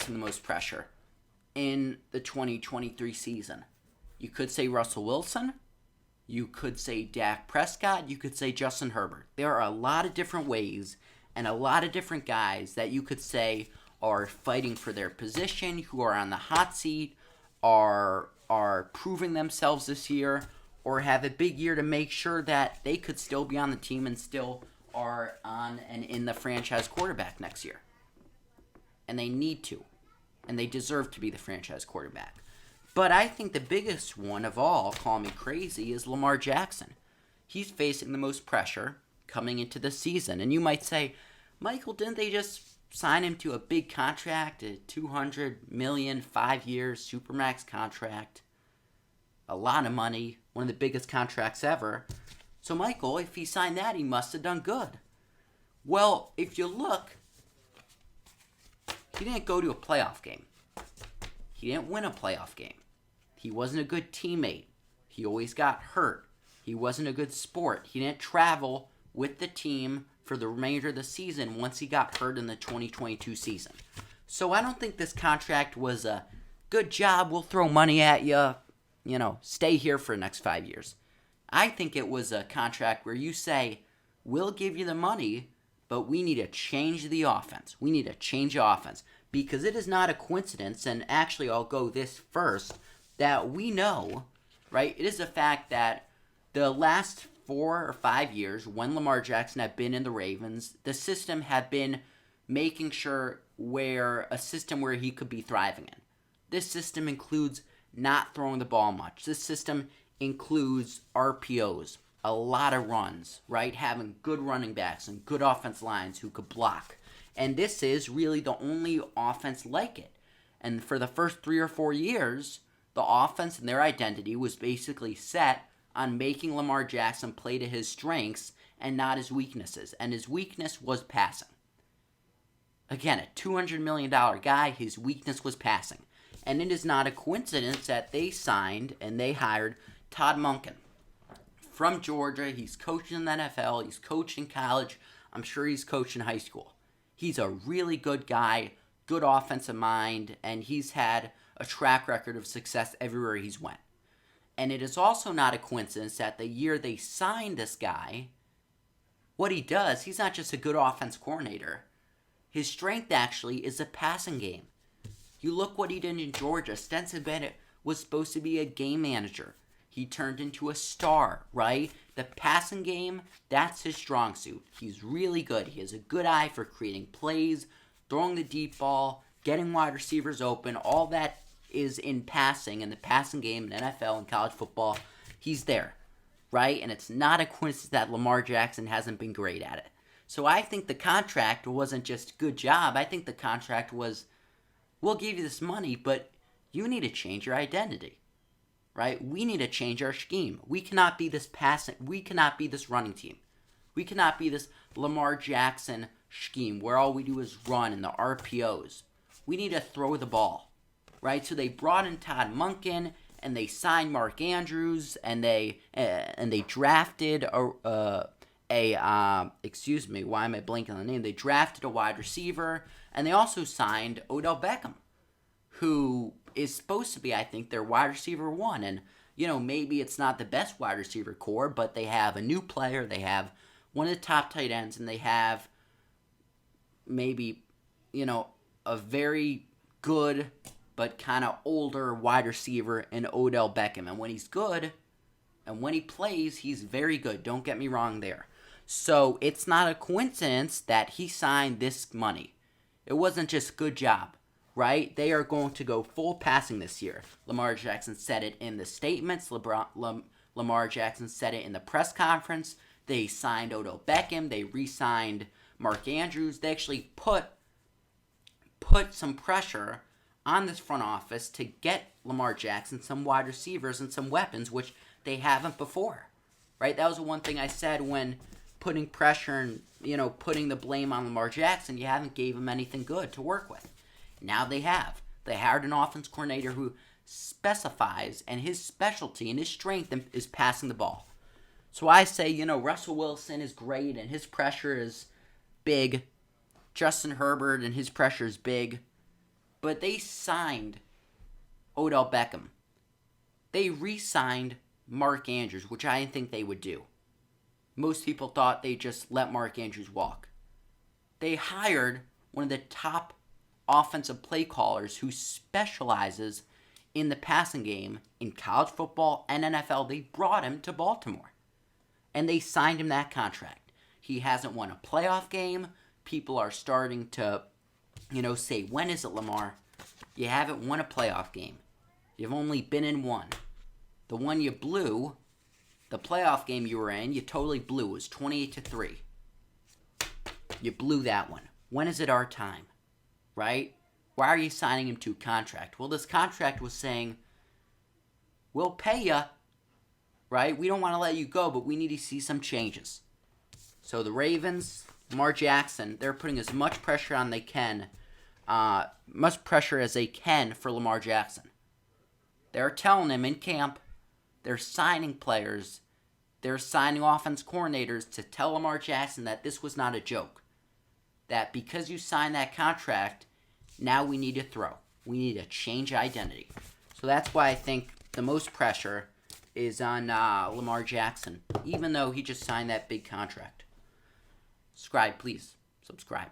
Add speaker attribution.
Speaker 1: facing the most pressure in the 2023 season? You could say Russell Wilson. You could say Dak Prescott. You could say Justin Herbert. There are a lot of different ways and a lot of different guys that you could say are fighting for their position, who are on the hot seat, are proving themselves this year, or have a big year to make sure that they could still be on the team and still are on and in the franchise quarterback next year. And they need to. And they deserve to be the franchise quarterback. But I think the biggest one of all, call me crazy, is Lamar Jackson. He's facing the most pressure coming into the season. And you might say, Michael, didn't they just sign him to a big contract, a $200 million, 5 years Supermax contract? A lot of money, one of the biggest contracts ever. So, Michael, if he signed that, he must have done good. Well, if you look, he didn't go to a playoff game. He didn't win a playoff game. He wasn't a good teammate. He always got hurt. He wasn't a good sport. He didn't travel with the team for the remainder of the season once he got hurt in the 2022 season. So I don't think this contract was a good job, we'll throw money at you, stay here for the next 5 years. I think it was a contract where you say, we'll give you the money, but we need to change the offense. We need to change the offense. Because it is not a coincidence, and actually I'll go this first, that we know, right? It is a fact that the last 4 or 5 years, when Lamar Jackson had been in the Ravens, the system had been making sure a system where he could be thriving in. This system includes not throwing the ball much. This system includes RPOs, a lot of runs, right? Having good running backs and good offense lines who could block. And this is really the only offense like it. And for the first 3 or 4 years, the offense and their identity was basically set on making Lamar Jackson play to his strengths and not his weaknesses. And his weakness was passing. Again, a $200 million guy, his weakness was passing. And it is not a coincidence that they signed and they hired Todd Monken from Georgia. He's coached in the NFL. He's coached in college. I'm sure he's coached in high school. He's a really good guy, good offensive mind, and he's had a track record of success everywhere he's went. And it is also not a coincidence that the year they signed this guy, what he does, he's not just a good offense coordinator. His strength actually is the passing game. You look what he did in Georgia. Stetson Bennett was supposed to be a game manager. He turned into a star, right? The passing game, that's his strong suit. He's really good. He has a good eye for creating plays, throwing the deep ball, getting wide receivers open. All that is in passing, in the passing game in NFL and college football. He's there, right? And it's not a coincidence that Lamar Jackson hasn't been great at it. So I think the contract wasn't just good job. I think the contract was, we'll give you this money, but you need to change your identity. Right? We need to change our scheme. We cannot be this running team. We cannot be this Lamar Jackson scheme where all we do is run in the RPOs. We need to throw the ball. Right? So they brought in Todd Monken and they signed Mark Andrews and they drafted why am I blanking on the name? They drafted a wide receiver and they also signed Odell Beckham, who is supposed to be, I think, their wide receiver one. And, maybe it's not the best wide receiver core, but they have a new player. They have one of the top tight ends, and they have maybe, a very good but kind of older wide receiver in Odell Beckham. And when he's good, and when he plays, he's very good. Don't get me wrong there. So it's not a coincidence that he signed this money. It wasn't just good job. Right? They are going to go full passing this year. Lamar Jackson said it in the statements. Lamar Jackson said it in the press conference. They signed Odell Beckham. They re-signed Mark Andrews. They actually put some pressure on this front office to get Lamar Jackson some wide receivers and some weapons, which they haven't before. Right? That was the one thing I said when putting pressure and, putting the blame on Lamar Jackson. You haven't gave him anything good to work with. Now they have. They hired an offense coordinator who specifies, and his specialty and his strength is passing the ball. So I say, Russell Wilson is great, and his pressure is big. Justin Herbert and his pressure is big. But they signed Odell Beckham. They re-signed Mark Andrews, which I didn't think they would do. Most people thought they'd just let Mark Andrews walk. They hired one of the top offensive play callers who specializes in the passing game in college football and NFL. They brought him to Baltimore. And they signed him that contract. He hasn't won a playoff game. People are starting to, say, when is it, Lamar? You haven't won a playoff game. You've only been in one. The one you blew, the playoff game you were in, you totally blew. It was 28-3. You blew that one. When is it our time? Right? Why are you signing him to a contract? Well, this contract was saying, we'll pay you, right? We don't want to let you go, but we need to see some changes. So the Ravens, Lamar Jackson, they're putting as much pressure on they can, much pressure as they can for Lamar Jackson. They're telling him in camp, they're signing players, they're signing offense coordinators to tell Lamar Jackson that this was not a joke. That because you signed that contract, now we need to throw. We need to change identity. So that's why I think the most pressure is on Lamar Jackson, even though he just signed that big contract. Subscribe, please. Subscribe.